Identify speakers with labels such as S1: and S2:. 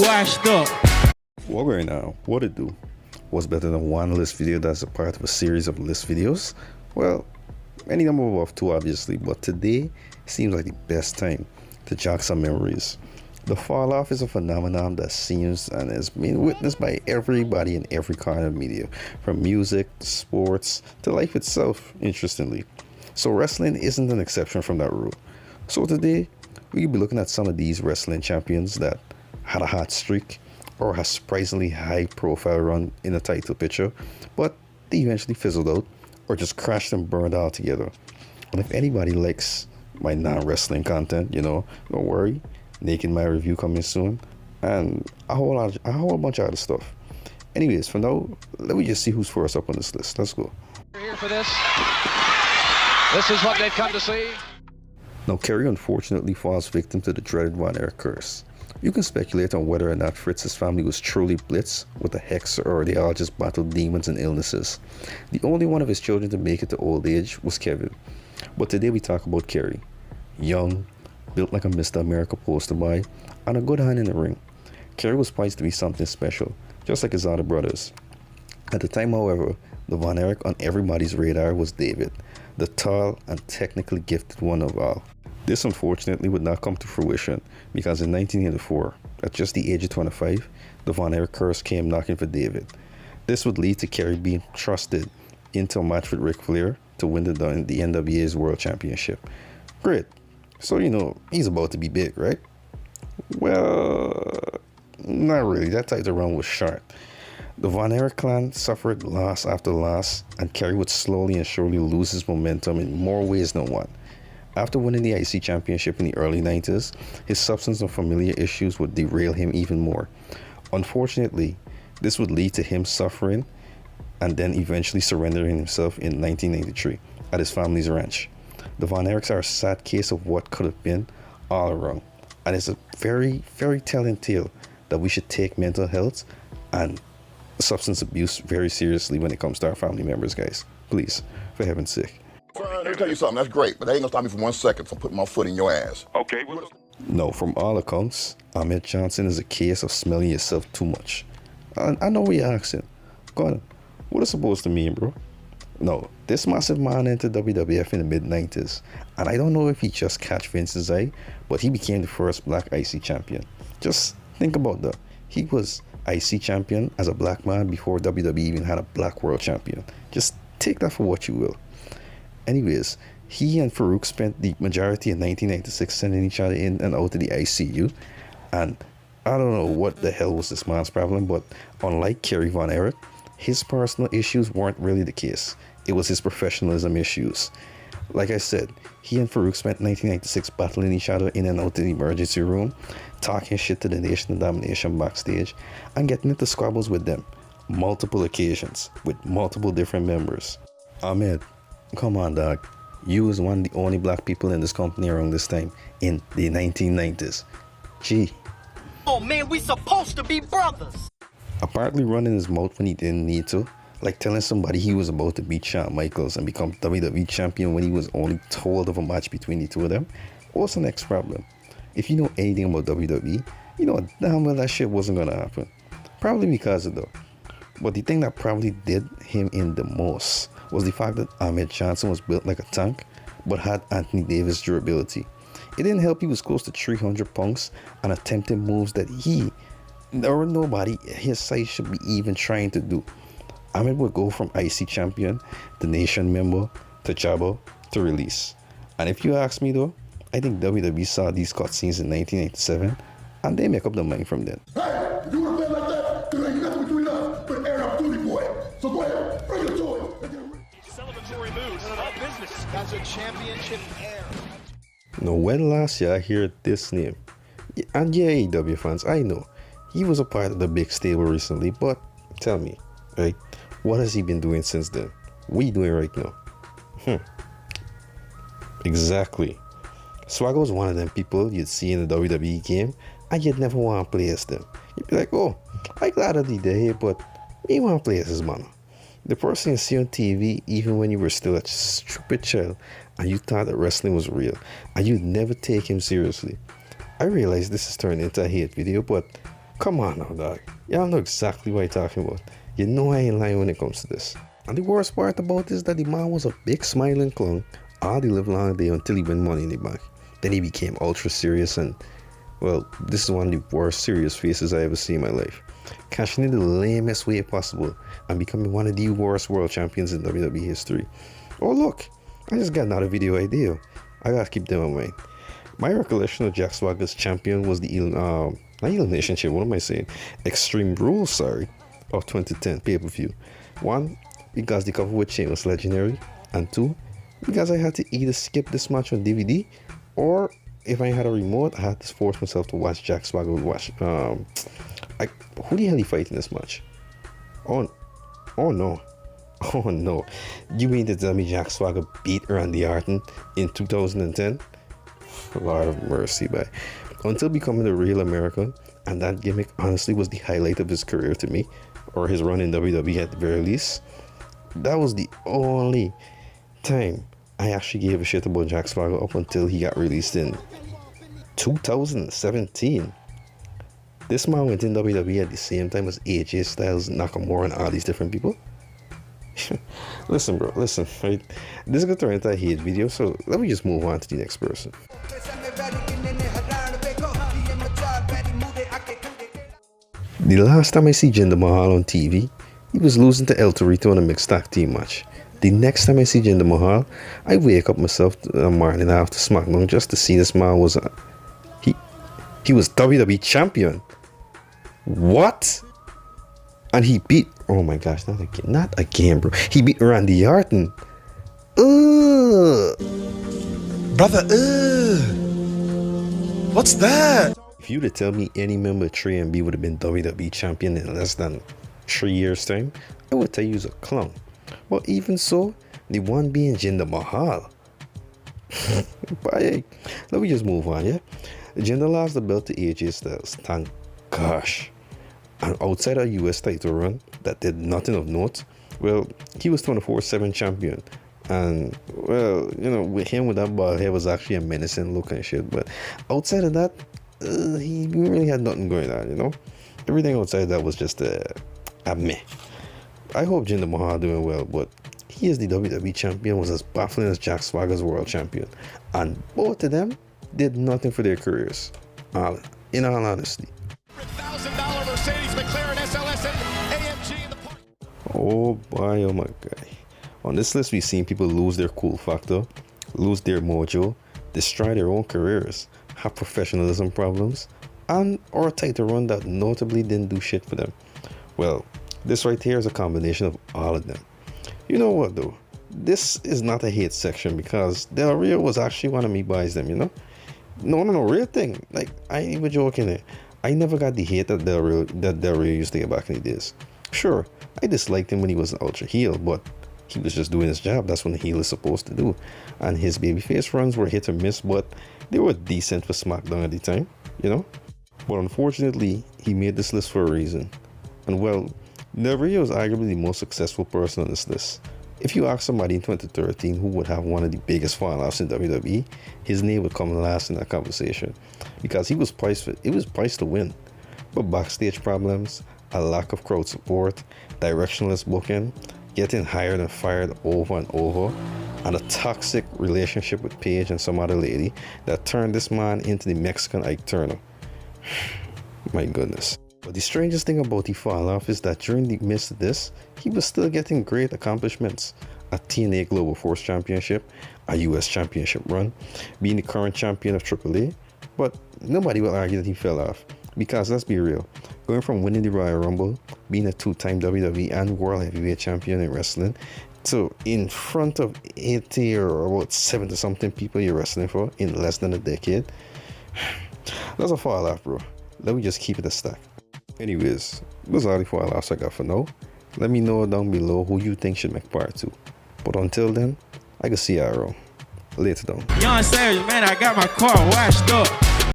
S1: washed up.
S2: Well, right now, what it do? What's better than one list video that's a part of a series of list videos? Well, any number of two obviously, but today seems like the best time to jog some memories. The fall off is a phenomenon that seems and is being witnessed by everybody in every kind of media, from music, sports, to life itself, interestingly. So wrestling isn't an exception from that rule. So today, we'll be looking at some of these wrestling champions that had a hot streak or a surprisingly high profile run in a title picture, but they eventually fizzled out or just crashed and burned altogether. And if anybody likes my non-wrestling content, don't worry. Naked My review coming soon, and a whole bunch of other stuff. Anyways, for now, let me just see who's first up on this list. Let's go.
S3: You're here for this. This is what they've come to see.
S2: Now, Kerry unfortunately falls victim to the dreaded Von Erich curse. You can speculate on whether or not Fritz's family was truly blitzed with a hex or they all just battled demons and illnesses. The only one of his children to make it to old age was Kevin. But today we talk about Kerry. Young, built like a Mr. America poster boy, and a good hand in the ring. Kerry was poised to be something special, just like his other brothers. At the time, however, the Von Erich on everybody's radar was David, the tall and technically gifted one of all. This unfortunately would not come to fruition because in 1984, at just the age of 25, the Von Erich curse came knocking for David. This would lead to Kerry being thrusted into a match with Ric Flair to win the NWA's World Championship. Great. So, he's about to be big, right? Well, not really. That title run was short. The Von Erich clan suffered loss after loss, and Kerry would slowly and surely lose his momentum in more ways than one. After winning the IC Championship in the early 90s, his substance and familiar issues would derail him even more. Unfortunately, this would lead to him suffering and then eventually surrendering himself in 1993 at his family's ranch. The Von Erichs are a sad case of what could have been all around, and it's a very, very telling tale that we should take mental health and substance abuse very seriously when it comes to our family members, guys. Please, for heaven's sake.
S4: Let me tell you something, that's great, but that ain't gonna stop me for 1 second from putting my foot in your ass.
S5: Okay.
S2: No, from all accounts, Ahmed Johnson is a case of smelling yourself too much. I know what you're asking. Go on, what is it supposed to mean, bro? No, this massive man entered WWF in the mid-90s, and I don't know if he just catch Vince's eye, but he became the first black IC champion. Just think about that. He was IC champion as a black man before WWE even had a black world champion. Just take that for what you will. Anyways, he and Farouk spent the majority of 1996 sending each other in and out of the ICU, and I don't know what the hell was this man's problem, but unlike Kerry Von Erich, his personal issues weren't really the case. It was his professionalism issues. Like I said, he and Farouk spent 1996 battling each other in and out of the emergency room, talking shit to the Nation of Domination backstage, and getting into squabbles with them. Multiple occasions, with multiple different members. Ahmed, come on, dog. You was one of the only black people in this company around this time, in the 1990s. Gee.
S6: Oh man, we supposed to be brothers.
S2: Apparently running his mouth when he didn't need to, like telling somebody he was about to beat Shawn Michaels and become WWE champion when he was only told of a match between the two of them, what's the next problem? If you know anything about WWE, you know damn well that shit wasn't gonna happen. Probably because of that. But the thing that probably did him in the most was the fact that Ahmed Johnson was built like a tank, but had Anthony Davis durability. It didn't help he was close to 300 pounds and attempting moves that he or nobody his size should be even trying to do. Ahmed would go from IC champion, the Nation member, to Jabba, to release. And if you ask me though, I think WWE saw these cutscenes in 1987 and they make up their mind from then.
S4: Hey, if you wanna play like that, there ain't nothing between us but air up duty, boy. So go ahead, bring it to him.
S3: Celebratory moves. All business. That's a championship air.
S2: Now when last year I hear this name, and yeah, AEW fans, I know, he was a part of the big stable recently, but tell me, right, what has he been doing since then? What are you doing right now? Exactly. Swagger was one of them people you'd see in the WWE game, and you'd never want to play as them. You'd be like, oh, I'm glad that they're here, but me want to play as his man. The person you see on TV, even when you were still a stupid child, and you thought that wrestling was real, and you'd never take him seriously. I realize this is turned into a hate video, but Come on now, dog. Y'all know exactly what I'm talking about. You know I ain't lying when it comes to this. And the worst part about this is that the man was a big smiling clown all the live long day until he won Money in the Bank. Then he became ultra serious and, well, this is one of the worst serious faces I ever seen in my life. Cashing in the lamest way possible and becoming one of the worst world champions in WWE history. Oh look, I just got another video idea. I gotta keep them in mind. My recollection of Jack Swagger's champion was the not Elimination Chamber, what am I saying? Extreme Rules, sorry, of 2010 pay-per-view. One, because the cover with Shane was legendary, and two, because I had to either skip this match on DVD, or if I had a remote, I had to force myself to watch Jack Swagger watch. Who the hell he fight in this match? Oh no. Oh no. You mean to tell me Jack Swagger beat Randy Orton in 2010? Lord of mercy, boy. Until becoming a real American, and that gimmick honestly was the highlight of his career to me, or his run in WWE at the very least. That was the only time I actually gave a shit about Jack Swagger up until he got released in 2017. This man went in WWE at the same time as AJ Styles, Nakamura, and all these different people. Listen, bro, listen, right? This is going to turn into a hate video, so let me just move on to the next person. The last time I see Jinder Mahal on TV, he was losing to El Torito in a mixed tag team match. The next time I see Jinder Mahal, I wake up myself a morning after SmackDown just to see this man was he was WWE champion. What? And he beat, oh my gosh, not again, bro. He beat Randy Orton.
S1: Brother, what's that?
S2: If you'd have told me any member of 3MB would have been WWE champion in less than 3 years' time, I would tell you he's a clown. But even so, the one being Jinder Mahal. But hey, let me just move on, yeah? Jinder lost the belt to AJ Styles, thank gosh. And outside a US title run that did nothing of note, well, he was 24/7 champion. And, well, you know, with him with that bald hair was actually a menacing look and shit. But outside of that, he really had nothing going on, you know? Everything outside that was just a meh. I hope Jinder Mahal doing well, but he is the WWE champion, was as baffling as Jack Swagger's world champion. And both of them did nothing for their careers, in all honesty.
S3: $1,000 Mercedes McLaren SLS AMG in the park.
S2: Oh boy, oh my god. On this list, we've seen people lose their cool factor, lose their mojo, destroy their own careers, have professionalism problems, and or a title run that notably didn't do shit for them. Well, this right here is a combination of all of them. You know what though? This is not a hate section because Del Rio was actually one of me buys them, you know? No, real thing. Like, I ain't even joking there. I never got the hate that Del Rio used to get back in the days. Sure, I disliked him when he was an ultra heel, but he was just doing his job. That's what a heel is supposed to do. And his babyface runs were hit or miss, but they were decent for SmackDown at the time, you know? But unfortunately, he made this list for a reason. And well, Del Rio is arguably the most successful person on this list. If you ask somebody in 2013 who would have one of the biggest fall-offs in WWE, his name would come last in that conversation because he was priced to win. But backstage problems, a lack of crowd support, directionless booking, getting hired and fired over and over, and a toxic relationship with Paige and some other lady that turned this man into the Mexican Ike Turner. My goodness. But the strangest thing about the fall-off is that during the midst of this, he was still getting great accomplishments. A TNA Global Force Championship, a US Championship run, being the current champion of AAA. But nobody will argue that he fell off. Because let's be real, going from winning the Royal Rumble, being a two-time WWE and World Heavyweight Champion in wrestling, to in front of 80 or about 70-something people you're wrestling for in less than a decade, that's a fall-off, bro. Let me just keep it a stack. Anyways, those are the fall-offs I got for now. Let me know down below who you think should make part 2. But until then, I can see you around. Later down.
S5: Young Savage, man, I got my car washed up.